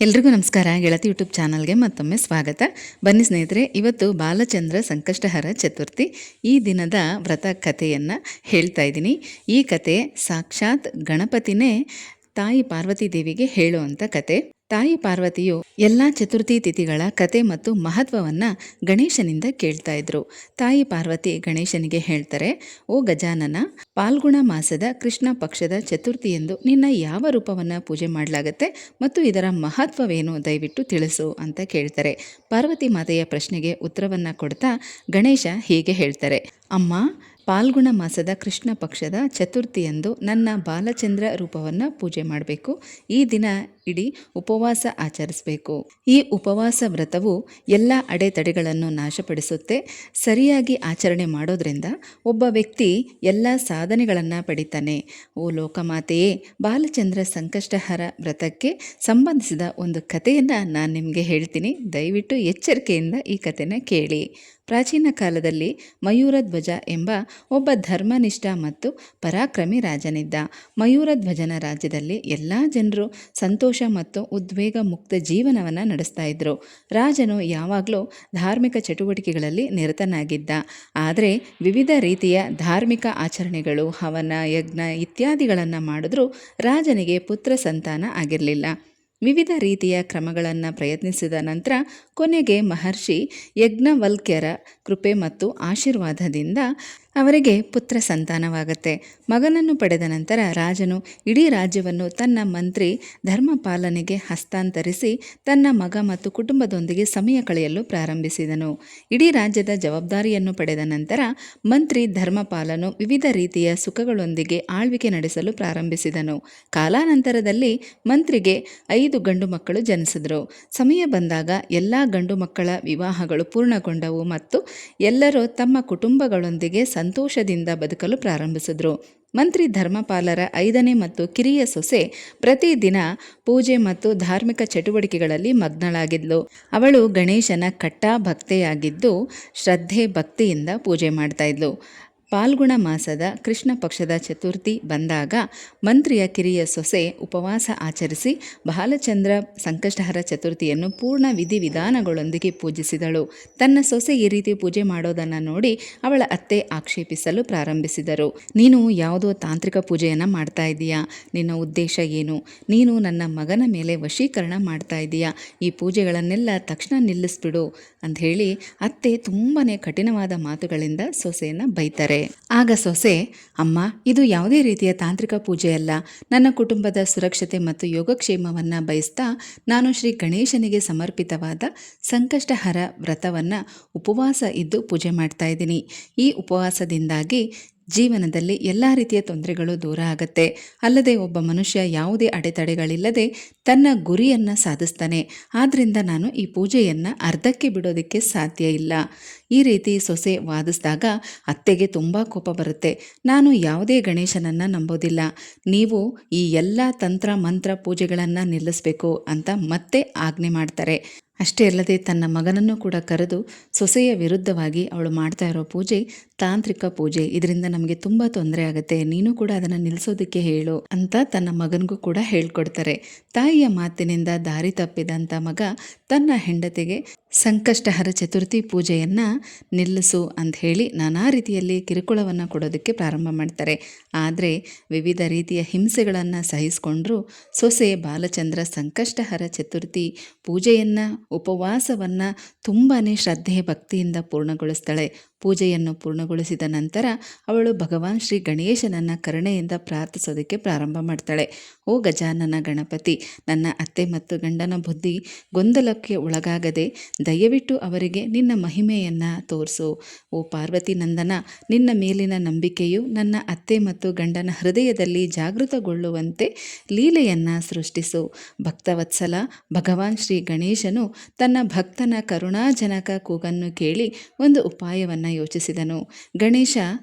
ಎಲ್ರಿಗೂ ನಮಸ್ಕಾರ. ಗೆಳತಿ ಯೂಟ್ಯೂಬ್ ಚಾನಲ್ಗೆ ಮತ್ತೊಮ್ಮೆ ಸ್ವಾಗತ. ಬನ್ನಿ ಸ್ನೇಹಿತರೆ, ಇವತ್ತು ಬಾಲಚಂದ್ರ ಸಂಕಷ್ಟಹರ ಚತುರ್ಥಿ. ಈ ದಿನದ ವ್ರತ ಕಥೆಯನ್ನು ಹೇಳ್ತಾ ಇದ್ದೀನಿ. ಈ ಕತೆ ಸಾಕ್ಷಾತ್ ಗಣಪತಿನೇ ತಾಯಿ ಪಾರ್ವತಿ ದೇವಿಗೆ ಹೇಳುವಂಥ ಕತೆ. ತಾಯಿ ಪಾರ್ವತಿಯು ಎಲ್ಲ ಚತುರ್ಥಿ ತಿಥಿಗಳ ಕತೆ ಮತ್ತು ಮಹತ್ವವನ್ನು ಗಣೇಶನಿಂದ ಕೇಳ್ತಾ ಇದ್ರು. ತಾಯಿ ಪಾರ್ವತಿ ಗಣೇಶನಿಗೆ ಹೇಳ್ತಾರೆ, ಓ ಗಜಾನನ, ಪಾಲ್ಗುಣ ಮಾಸದ ಕೃಷ್ಣ ಪಕ್ಷದ ಚತುರ್ಥಿ ಎಂದು ನಿನ್ನ ಯಾವ ರೂಪವನ್ನು ಪೂಜೆ ಮಾಡಲಾಗತ್ತೆ ಮತ್ತು ಇದರ ಮಹತ್ವವೇನು ದಯವಿಟ್ಟು ತಿಳಿಸು ಅಂತ ಕೇಳ್ತಾರೆ. ಪಾರ್ವತಿ ಮಾತೆಯ ಪ್ರಶ್ನೆಗೆ ಉತ್ತರವನ್ನು ಕೊಡ್ತಾ ಗಣೇಶ ಹೀಗೆ ಹೇಳ್ತಾರೆ, ಅಮ್ಮ, ಪಾಲ್ಗುಣ ಮಾಸದ ಕೃಷ್ಣ ಪಕ್ಷದ ಚತುರ್ಥಿಯಂದು ನನ್ನ ಬಾಲಚಂದ್ರ ರೂಪವನ್ನು ಪೂಜೆ ಮಾಡಬೇಕು. ಈ ದಿನ ಇಡೀ ಉಪವಾಸ ಆಚರಿಸಬೇಕು. ಈ ಉಪವಾಸ ವ್ರತವು ಎಲ್ಲ ಅಡೆತಡೆಗಳನ್ನು ನಾಶಪಡಿಸುತ್ತೆ. ಸರಿಯಾಗಿ ಆಚರಣೆ ಮಾಡೋದ್ರಿಂದ ಒಬ್ಬ ವ್ಯಕ್ತಿ ಎಲ್ಲ ಸಾಧನೆಗಳನ್ನು ಪಡಿತಾನೆ. ಓ ಲೋಕಮಾತೆಯೇ, ಬಾಲಚಂದ್ರ ಸಂಕಷ್ಟಹರ ವ್ರತಕ್ಕೆ ಸಂಬಂಧಿಸಿದ ಒಂದು ಕಥೆಯನ್ನು ನಾನು ನಿಮಗೆ ಹೇಳ್ತೀನಿ. ದಯವಿಟ್ಟು ಎಚ್ಚರಿಕೆಯಿಂದ ಈ ಕಥೆನ ಕೇಳಿ. ಪ್ರಾಚೀನ ಕಾಲದಲ್ಲಿ ಮಯೂರಧ್ವಜ ಎಂಬ ಒಬ್ಬ ಧರ್ಮನಿಷ್ಠ ಮತ್ತು ಪರಾಕ್ರಮಿ ರಾಜನಿದ್ದ. ಮಯೂರಧ್ವಜನ ರಾಜ್ಯದಲ್ಲಿ ಎಲ್ಲ ಜನರು ಸಂತೋಷ ಮತ್ತು ಉದ್ವೇಗ ಮುಕ್ತ ಜೀವನವನ್ನು ನಡೆಸ್ತಾ ಇದ್ರು. ರಾಜನು ಯಾವಾಗಲೂ ಧಾರ್ಮಿಕ ಚಟುವಟಿಕೆಗಳಲ್ಲಿ ನಿರತನಾಗಿದ್ದ. ಆದರೆ ವಿವಿಧ ರೀತಿಯ ಧಾರ್ಮಿಕ ಆಚರಣೆಗಳು, ಹವನ, ಯಜ್ಞ ಇತ್ಯಾದಿಗಳನ್ನು ಮಾಡಿದ್ರೂ ರಾಜನಿಗೆ ಪುತ್ರ ಸಂತಾನ ಆಗಿರಲಿಲ್ಲ. ವಿವಿಧ ರೀತಿಯ ಕ್ರಮಗಳನ್ನು ಪ್ರಯತ್ನಿಸಿದ ನಂತರ ಕೊನೆಗೆ ಮಹರ್ಷಿ ಯಜ್ಞವಲ್ಕ್ಯರ ಕೃಪೆ ಮತ್ತು ಆಶೀರ್ವಾದದಿಂದ ಅವರಿಗೆ ಪುತ್ರ ಸಂತಾನವಾಗುತ್ತೆ. ಮಗನನ್ನು ಪಡೆದ ನಂತರ ರಾಜನು ಇಡೀ ರಾಜ್ಯವನ್ನು ತನ್ನ ಮಂತ್ರಿ ಧರ್ಮಪಾಲನಿಗೆ ಹಸ್ತಾಂತರಿಸಿ ತನ್ನ ಮಗ ಮತ್ತು ಕುಟುಂಬದೊಂದಿಗೆ ಸಮಯ ಕಳೆಯಲು ಪ್ರಾರಂಭಿಸಿದನು. ಇಡೀ ರಾಜ್ಯದ ಜವಾಬ್ದಾರಿಯನ್ನು ಪಡೆದ ನಂತರ ಮಂತ್ರಿ ಧರ್ಮಪಾಲನು ವಿವಿಧ ರೀತಿಯ ಸುಖಗಳೊಂದಿಗೆ ಆಳ್ವಿಕೆ ನಡೆಸಲು ಪ್ರಾರಂಭಿಸಿದನು. ಕಾಲಾನಂತರದಲ್ಲಿ ಮಂತ್ರಿಗೆ 5 ಗಂಡು ಮಕ್ಕಳು ಜನಿಸಿದರು. ಸಮಯ ಬಂದಾಗ ಎಲ್ಲ ಗಂಡು ಮಕ್ಕಳ ವಿವಾಹಗಳು ಪೂರ್ಣಗೊಂಡವು ಮತ್ತು ಎಲ್ಲರೂ ತಮ್ಮ ಕುಟುಂಬಗಳೊಂದಿಗೆ ಸಂತೋಷದಿಂದ ಬದುಕಲು ಪ್ರಾರಂಭಿಸಿದರು. ಮಂತ್ರಿ ಧರ್ಮಪಾಲರ 5ನೇ ಮತ್ತು ಕಿರಿಯ ಸೊಸೆ ಪ್ರತಿದಿನ ಪೂಜೆ ಮತ್ತು ಧಾರ್ಮಿಕ ಚಟುವಟಿಕೆಗಳಲ್ಲಿ ಮಗ್ನಳಾಗಿದ್ಲು. ಅವಳು ಗಣೇಶನ ಕಟ್ಟಾ ಭಕ್ತೆಯಾಗಿದ್ದು ಶ್ರದ್ಧೆ ಭಕ್ತಿಯಿಂದ ಪೂಜೆ ಮಾಡ್ತಾ ಇದ್ಲು. ಪಾಲ್ಗುಣ ಮಾಸದ ಕೃಷ್ಣ ಪಕ್ಷದ ಚತುರ್ಥಿ ಬಂದಾಗ ಮಂತ್ರಿಯ ಕಿರಿಯ ಸೊಸೆ ಉಪವಾಸ ಆಚರಿಸಿ ಬಾಲಚಂದ್ರ ಸಂಕಷ್ಟಹರ ಚತುರ್ಥಿಯನ್ನು ಪೂರ್ಣ ವಿಧಿವಿಧಾನಗಳೊಂದಿಗೆ ಪೂಜಿಸಿದಳು. ತನ್ನ ಸೊಸೆ ಈ ರೀತಿ ಪೂಜೆ ಮಾಡೋದನ್ನು ನೋಡಿ ಅವಳ ಅತ್ತೆ ಆಕ್ಷೇಪಿಸಲು ಪ್ರಾರಂಭಿಸಿದರು. ನೀನು ಯಾವುದೋ ತಾಂತ್ರಿಕ ಪೂಜೆಯನ್ನು ಮಾಡ್ತಾ ಇದ್ದೀಯಾ? ನಿನ್ನ ಉದ್ದೇಶ ಏನು? ನೀನು ನನ್ನ ಮಗನ ಮೇಲೆ ವಶೀಕರಣ ಮಾಡ್ತಾ ಇದ್ದೀಯಾ? ಈ ಪೂಜೆಗಳನ್ನೆಲ್ಲ ತಕ್ಷಣ ನಿಲ್ಲಿಸ್ಬಿಡು ಅಂತ ಹೇಳಿ ಅತ್ತೆ ತುಂಬಾ ಕಠಿಣವಾದ ಮಾತುಗಳಿಂದ ಸೊಸೆಯನ್ನು ಬೈತಾರೆ. ಆಗ ಸೊಸೆ, ಅಮ್ಮ, ಇದು ಯಾವುದೇ ರೀತಿಯ ತಾಂತ್ರಿಕ ಪೂಜೆಯಲ್ಲ. ನನ್ನ ಕುಟುಂಬದ ಸುರಕ್ಷತೆ ಮತ್ತು ಯೋಗಕ್ಷೇಮವನ್ನು ಬಯಸ್ತಾ ನಾನು ಶ್ರೀ ಗಣೇಶನಿಗೆ ಸಮರ್ಪಿತವಾದ ಸಂಕಷ್ಟಹರ ವ್ರತವನ್ನು ಉಪವಾಸ ಇದ್ದು ಪೂಜೆ ಮಾಡ್ತಾ ಇದ್ದೀನಿ. ಈ ಉಪವಾಸದಿಂದಾಗಿ ಜೀವನದಲ್ಲಿ ಎಲ್ಲ ರೀತಿಯ ತೊಂದರೆಗಳು ದೂರ ಆಗುತ್ತೆ. ಅಲ್ಲದೆ ಒಬ್ಬ ಮನುಷ್ಯ ಯಾವುದೇ ಅಡೆತಡೆಗಳಿಲ್ಲದೆ ತನ್ನ ಗುರಿಯನ್ನು ಸಾಧಿಸ್ತಾನೆ. ಆದ್ದರಿಂದ ನಾನು ಈ ಪೂಜೆಯನ್ನು ಅರ್ಧಕ್ಕೆ ಬಿಡೋದಕ್ಕೆ ಸಾಧ್ಯ ಇಲ್ಲ. ಈ ರೀತಿ ಸೊಸೆ ವಾದಿಸಿದಾಗ ಅತ್ತೆಗೆ ತುಂಬ ಕೋಪ ಬರುತ್ತೆ. ನಾನು ಯಾವುದೇ ಗಣೇಶನನ್ನು ನಂಬೋದಿಲ್ಲ. ನೀವು ಈ ಎಲ್ಲ ತಂತ್ರ ಮಂತ್ರ ಪೂಜೆಗಳನ್ನು ನಿಲ್ಲಿಸಬೇಕು ಅಂತ ಮತ್ತೆ ಆಜ್ಞೆ ಮಾಡ್ತಾರೆ. ಅಷ್ಟೇ ಅಲ್ಲದೆ ತನ್ನ ಮಗನನ್ನು ಕೂಡ ಕರೆದು ಸೊಸೆಯ ವಿರುದ್ಧವಾಗಿ ಅವಳು ಮಾಡ್ತಾ ಇರೋ ಪೂಜೆ ತಾಂತ್ರಿಕ ಪೂಜೆ, ಇದರಿಂದ ನಮಗೆ ತುಂಬ ತೊಂದರೆ ಆಗುತ್ತೆ, ನೀನು ಕೂಡ ಅದನ್ನು ನಿಲ್ಲಿಸೋದಕ್ಕೆ ಹೇಳು ಅಂತ ತನ್ನ ಮಗನಿಗೂ ಕೂಡ ಹೇಳ್ಕೊಡ್ತಾರೆ. ತಾಯಿಯ ಮಾತಿನಿಂದ ದಾರಿ ತಪ್ಪಿದಂಥ ಮಗ ತನ್ನ ಹೆಂಡತಿಗೆ ಸಂಕಷ್ಟಹರ ಚತುರ್ಥಿ ಪೂಜೆಯನ್ನು ನಿಲ್ಲಿಸು ಅಂತ ಹೇಳಿ ನಾನಾ ರೀತಿಯಲ್ಲಿ ಕಿರುಕುಳವನ್ನು ಕೊಡೋದಕ್ಕೆ ಪ್ರಾರಂಭ ಮಾಡ್ತಾರೆ. ಆದರೆ ವಿವಿಧ ರೀತಿಯ ಹಿಂಸೆಗಳನ್ನು ಸಹಿಸಿಕೊಂಡ್ರು ಸೊಸೆ ಬಾಲಚಂದ್ರ ಸಂಕಷ್ಟಹರ ಚತುರ್ಥಿ ಪೂಜೆಯನ್ನು, ಉಪವಾಸವನ್ನು ತುಂಬಾ ಶ್ರದ್ಧೆ ಭಕ್ತಿಯಿಂದ ಪೂರ್ಣಗೊಳಿಸ್ತಾಳೆ. ಪೂಜೆಯನ್ನು ಪೂರ್ಣಗೊಳಿಸಿದ ನಂತರ ಅವಳು ಭಗವಾನ್ ಶ್ರೀ ಗಣೇಶನನ್ನು ಕರುಣೆಯಿಂದ ಪ್ರಾರ್ಥಿಸೋದಕ್ಕೆ ಪ್ರಾರಂಭ ಮಾಡ್ತಾಳೆ. ಓ ಗಜಾನನ ಗಣಪತಿ, ನನ್ನ ಅತ್ತೆ ಮತ್ತು ಗಂಡನ ಬುದ್ಧಿ ಗೊಂದಲಕ್ಕೆ ಒಳಗಾಗದೆ ದಯವಿಟ್ಟು ಅವರಿಗೆ ನಿನ್ನ ಮಹಿಮೆಯನ್ನು ತೋರಿಸು. ಓ ಪಾರ್ವತಿ ನಂದನ, ನಿನ್ನ ಮೇಲಿನ ನಂಬಿಕೆಯು ನನ್ನ ಅತ್ತೆ ಮತ್ತು ಗಂಡನ ಹೃದಯದಲ್ಲಿ ಜಾಗೃತಗೊಳ್ಳುವಂತೆ ಲೀಲೆಯನ್ನು ಸೃಷ್ಟಿಸು. ಭಕ್ತವತ್ಸಲ ಭಗವಾನ್ ಶ್ರೀ ಗಣೇಶನು ತನ್ನ ಭಕ್ತನ ಕರುಣಾಜನಕ ಕೂಗನ್ನು ಕೇಳಿ ಒಂದು ಉಪಾಯವನ್ನು ಯೋಚಿಸಿದನು. ಗಣೇಶ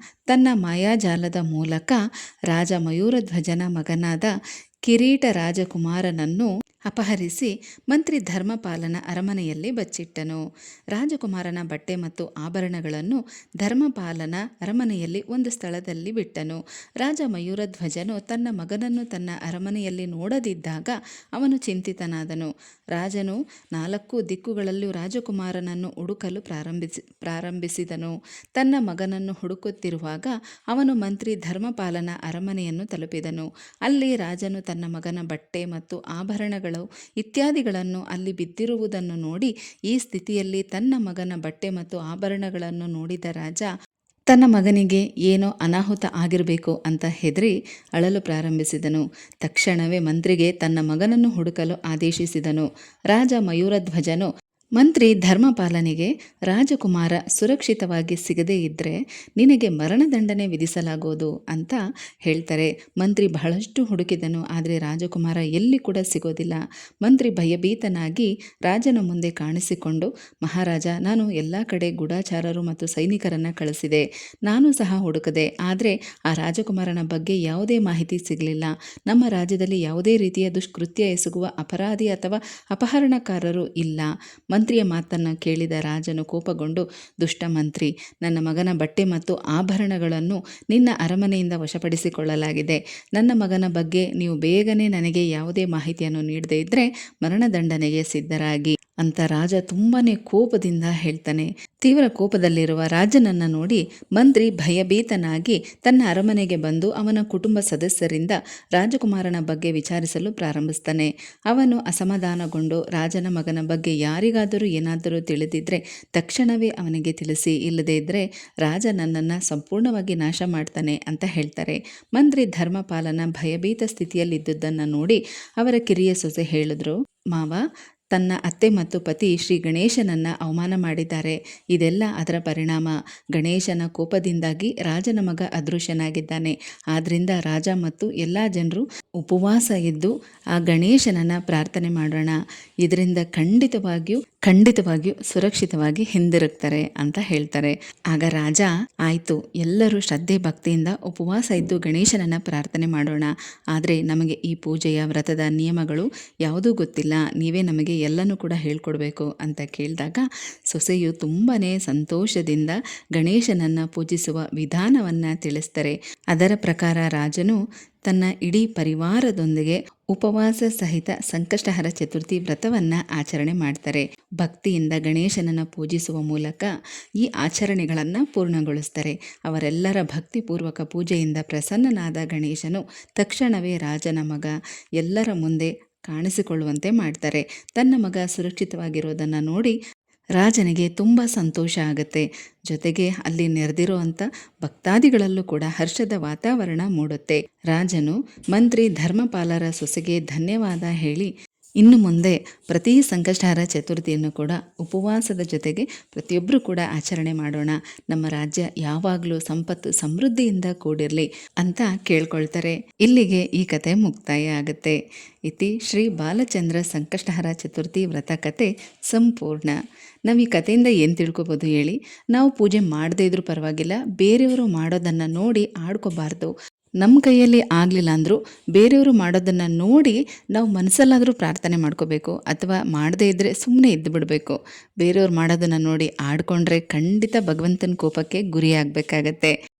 ತನ್ನ ಮಾಯಾಜಾಲದ ಮೂಲಕ ರಾಜ ಮಯೂರಧ್ವಜನ ಮಗನಾದ ಕಿರೀಟ ರಾಜಕುಮಾರನನ್ನು ಅಪಹರಿಸಿ ಮಂತ್ರಿ ಧರ್ಮಪಾಲನ ಅರಮನೆಯಲ್ಲಿ ಬಚ್ಚಿಟ್ಟನು. ರಾಜಕುಮಾರನ ಬಟ್ಟೆ ಮತ್ತು ಆಭರಣಗಳನ್ನು ಧರ್ಮಪಾಲನ ಅರಮನೆಯಲ್ಲಿ ಒಂದು ಸ್ಥಳದಲ್ಲಿ ಬಿಟ್ಟನು. ರಾಜ ಮಯೂರಧ್ವಜನು ತನ್ನ ಮಗನನ್ನು ತನ್ನ ಅರಮನೆಯಲ್ಲಿ ನೋಡದಿದ್ದಾಗ ಅವನು ಚಿಂತಿತನಾದನು. ರಾಜನು 4 ದಿಕ್ಕುಗಳಲ್ಲೂ ರಾಜಕುಮಾರನನ್ನು ಹುಡುಕಲು ಪ್ರಾರಂಭಿಸಿದನು. ತನ್ನ ಮಗನನ್ನು ಹುಡುಕುತ್ತಿರುವಾಗ ಅವನು ಮಂತ್ರಿ ಧರ್ಮಪಾಲನ ಅರಮನೆಯನ್ನು ತಲುಪಿದನು. ಅಲ್ಲಿ ರಾಜನು ತನ್ನ ಮಗನ ಬಟ್ಟೆ ಮತ್ತು ಆಭರಣಗಳು ಇತ್ಯಾದಿಗಳನ್ನು ಅಲ್ಲಿ ಬಿದ್ದಿರುವುದನ್ನು ನೋಡಿ, ಈ ಸ್ಥಿತಿಯಲ್ಲಿ ತನ್ನ ಮಗನ ಬಟ್ಟೆ ಮತ್ತು ಆಭರಣಗಳನ್ನು ನೋಡಿದ ರಾಜ ತನ್ನ ಮಗನಿಗೆ ಏನೋ ಅನಾಹುತ ಆಗಿರಬೇಕು ಅಂತ ಹೆದರಿ ಅಳಲು ಪ್ರಾರಂಭಿಸಿದನು. ತಕ್ಷಣವೇ ಮಂತ್ರಿಗೆ ತನ್ನ ಮಗನನ್ನು ಹುಡುಕಲು ಆದೇಶಿಸಿದನು. ರಾಜ ಮಯೂರಧ್ವಜನು ಮಂತ್ರಿ ಧರ್ಮಪಾಲನಿಗೆ, ರಾಜಕುಮಾರ ಸುರಕ್ಷಿತವಾಗಿ ಸಿಗದೇ ಇದ್ದರೆ ನಿನಗೆ ಮರಣದಂಡನೆ ವಿಧಿಸಲಾಗುವುದು ಅಂತ ಹೇಳ್ತಾರೆ. ಮಂತ್ರಿ ಬಹಳಷ್ಟು ಹುಡುಕಿದನು, ಆದರೆ ರಾಜಕುಮಾರ ಎಲ್ಲಿ ಕೂಡ ಸಿಗೋದಿಲ್ಲ. ಮಂತ್ರಿ ಭಯಭೀತನಾಗಿ ರಾಜನ ಮುಂದೆ ಕಾಣಿಸಿಕೊಂಡು, ಮಹಾರಾಜ, ನಾನು ಎಲ್ಲ ಕಡೆ ಗೂಢಚಾರರು ಮತ್ತು ಸೈನಿಕರನ್ನು ಕಳಿಸಿದೆ. ನಾನು ಸಹ ಹುಡುಕದೆ, ಆದರೆ ಆ ರಾಜಕುಮಾರನ ಬಗ್ಗೆ ಯಾವುದೇ ಮಾಹಿತಿ ಸಿಗಲಿಲ್ಲ. ನಮ್ಮ ರಾಜ್ಯದಲ್ಲಿ ಯಾವುದೇ ರೀತಿಯ ದುಷ್ಕೃತ್ಯ ಎಸಗುವ ಅಪರಾಧಿ ಅಥವಾ ಅಪಹರಣಕಾರರು ಇಲ್ಲ. ಮಂತ್ರಿಯ ಮಾತನ್ನು ಕೇಳಿದ ರಾಜನು ಕೋಪಗೊಂಡು, ದುಷ್ಟ ಮಂತ್ರಿ, ನನ್ನ ಮಗನ ಬಟ್ಟೆ ಮತ್ತು ಆಭರಣಗಳನ್ನು ನಿನ್ನ ಅರಮನೆಯಿಂದ ವಶಪಡಿಸಿಕೊಳ್ಳಲಾಗಿದೆ. ನನ್ನ ಮಗನ ಬಗ್ಗೆ ನೀವು ಬೇಗನೆ ನನಗೆ ಯಾವುದೇ ಮಾಹಿತಿಯನ್ನು ನೀಡದೇ ಇದ್ದರೆ ಮರಣದಂಡನೆಗೆ ಸಿದ್ಧರಾಗಿ ಅಂತ ರಾಜ ತುಂಬಾನೇ ಕೋಪದಿಂದ ಹೇಳ್ತಾನೆ. ತೀವ್ರ ಕೋಪದಲ್ಲಿರುವ ರಾಜನನ್ನು ನೋಡಿ ಮಂತ್ರಿ ಭಯಭೀತನಾಗಿ ತನ್ನ ಅರಮನೆಗೆ ಬಂದು ಅವನ ಕುಟುಂಬ ಸದಸ್ಯರಿಂದ ರಾಜಕುಮಾರನ ಬಗ್ಗೆ ವಿಚಾರಿಸಲು ಪ್ರಾರಂಭಿಸ್ತಾನೆ. ಅವನು ಅಸಮಾಧಾನಗೊಂಡು, ರಾಜನ ಮಗನ ಬಗ್ಗೆ ಯಾರಿಗಾದರೂ ಏನಾದರೂ ತಿಳಿದಿದ್ರೆ ತಕ್ಷಣವೇ ಅವನಿಗೆ ತಿಳಿಸಿ, ಇಲ್ಲದೇ ಇದ್ದರೆ ರಾಜ ನನ್ನನ್ನು ಸಂಪೂರ್ಣವಾಗಿ ನಾಶ ಮಾಡ್ತಾನೆ ಅಂತ ಹೇಳ್ತಾರೆ. ಮಂತ್ರಿ ಧರ್ಮಪಾಲನ ಭಯಭೀತ ಸ್ಥಿತಿಯಲ್ಲಿದ್ದುದನ್ನು ನೋಡಿ ಅವರ ಕಿರಿಯ ಸೊಸೆ ಹೇಳಿದ್ರು, ಮಾವ, ತನ್ನ ಅತ್ತೆ ಮತ್ತು ಪತಿ ಶ್ರೀ ಗಣೇಶನನ್ನು ಅವಮಾನ ಮಾಡಿದ್ದಾರೆ. ಇದೆಲ್ಲ ಅದರ ಪರಿಣಾಮ. ಗಣೇಶನ ಕೋಪದಿಂದಾಗಿ ರಾಜನ ಮಗ ಅದೃಶ್ಯನಾಗಿದ್ದಾನೆ. ಆದ್ದರಿಂದ ರಾಜ ಮತ್ತು ಎಲ್ಲ ಜನರು ಉಪವಾಸ ಇದ್ದು ಆ ಗಣೇಶನನ್ನು ಪ್ರಾರ್ಥನೆ ಮಾಡೋಣ. ಇದರಿಂದ ಖಂಡಿತವಾಗಿಯೂ ಸುರಕ್ಷಿತವಾಗಿ ಹಿಂದಿರುಗ್ತಾರೆ ಅಂತ ಹೇಳ್ತಾರೆ. ಆಗ ರಾಜ, ಆಯಿತು, ಎಲ್ಲರೂ ಶ್ರದ್ಧೆ ಭಕ್ತಿಯಿಂದ ಉಪವಾಸ ಇದ್ದು ಗಣೇಶನನ್ನು ಪ್ರಾರ್ಥನೆ ಮಾಡೋಣ. ಆದರೆ ನಮಗೆ ಈ ಪೂಜೆಯ ವ್ರತದ ನಿಯಮಗಳು ಯಾವುದೂ ಗೊತ್ತಿಲ್ಲ, ನೀವೇ ನಮಗೆ ಎಲ್ಲನೂ ಕೂಡ ಹೇಳ್ಕೊಡ್ಬೇಕು ಅಂತ ಕೇಳಿದಾಗ ಸೊಸೆಯು ತುಂಬಾ ಸಂತೋಷದಿಂದ ಗಣೇಶನನ್ನು ಪೂಜಿಸುವ ವಿಧಾನವನ್ನು ತಿಳಿಸ್ತಾರೆ. ಅದರ ಪ್ರಕಾರ ರಾಜನು ತನ್ನ ಇಡೀ ಪರಿವಾರದೊಂದಿಗೆ ಉಪವಾಸ ಸಹಿತ ಸಂಕಷ್ಟಹರ ಚತುರ್ಥಿ ವ್ರತವನ್ನು ಆಚರಣೆ ಮಾಡ್ತಾರೆ. ಭಕ್ತಿಯಿಂದ ಗಣೇಶನನ್ನು ಪೂಜಿಸುವ ಮೂಲಕ ಈ ಆಚರಣೆಗಳನ್ನು ಪೂರ್ಣಗೊಳಿಸ್ತಾರೆ. ಅವರೆಲ್ಲರ ಭಕ್ತಿಪೂರ್ವಕ ಪೂಜೆಯಿಂದ ಪ್ರಸನ್ನನಾದ ಗಣೇಶನು ತಕ್ಷಣವೇ ರಾಜನ ಮಗ ಎಲ್ಲರ ಮುಂದೆ ಕಾಣಿಸಿಕೊಳ್ಳುವಂತೆ ಮಾಡ್ತಾರೆ. ತನ್ನ ಮಗ ಸುರಕ್ಷಿತವಾಗಿರೋದನ್ನು ನೋಡಿ ರಾಜನಿಗೆ ತುಂಬ ಸಂತೋಷ ಆಗುತ್ತೆ. ಜೊತೆಗೆ ಅಲ್ಲಿ ನೆರೆದಿರುವಂಥ ಭಕ್ತಾದಿಗಳಲ್ಲೂ ಕೂಡ ಹರ್ಷದ ವಾತಾವರಣ ಮೂಡುತ್ತೆ. ರಾಜನು ಮಂತ್ರಿ ಧರ್ಮಪಾಲರ ಸೊಸೆಗೆ ಧನ್ಯವಾದ ಹೇಳಿ, ಇನ್ನು ಮುಂದೆ ಪ್ರತಿ ಸಂಕಷ್ಟಹರ ಚತುರ್ಥಿಯನ್ನು ಕೂಡ ಉಪವಾಸದ ಜೊತೆಗೆ ಪ್ರತಿಯೊಬ್ಬರು ಕೂಡ ಆಚರಣೆ ಮಾಡೋಣ. ನಮ್ಮ ರಾಜ್ಯ ಯಾವಾಗಲೂ ಸಂಪತ್ತು ಸಮೃದ್ಧಿಯಿಂದ ಕೂಡಿರಲಿ ಅಂತ ಕೇಳ್ಕೊಳ್ತಾರೆ. ಇಲ್ಲಿಗೆ ಈ ಕತೆ ಮುಕ್ತಾಯ ಆಗುತ್ತೆ. ಇತಿ ಶ್ರೀ ಬಾಲಚಂದ್ರ ಸಂಕಷ್ಟಹರ ಚತುರ್ಥಿ ವ್ರತ ಕತೆ ಸಂಪೂರ್ಣ. ನಾವು ಈ ಕಥೆಯಿಂದ ಏನು ತಿಳ್ಕೊಬೋದು ಹೇಳಿ? ನಾವು ಪೂಜೆ ಮಾಡದೇ ಇದ್ರೂ ಪರವಾಗಿಲ್ಲ, ಬೇರೆಯವರು ಮಾಡೋದನ್ನು ನೋಡಿ ಆಡ್ಕೋಬಾರ್ದು. ನಮ್ಮ ಕೈಯಲ್ಲಿ ಆಗಲಿಲ್ಲ ಅಂದರೂ ಬೇರೆಯವರು ಮಾಡೋದನ್ನು ನೋಡಿ ನಾವು ಮನಸ್ಸಲ್ಲಾದರೂ ಪ್ರಾರ್ಥನೆ ಮಾಡ್ಕೋಬೇಕು, ಅಥವಾ ಮಾಡದೇ ಇದ್ದರೆ ಸುಮ್ಮನೆ ಇದ್ದು ಬಿಡಬೇಕು. ಬೇರೆಯವ್ರು ಮಾಡೋದನ್ನು ನೋಡಿ ಆಡ್ಕೊಂಡ್ರೆ ಖಂಡಿತ ಭಗವಂತನ ಕೋಪಕ್ಕೆ ಗುರಿಯಾಗಬೇಕಾಗತ್ತೆ.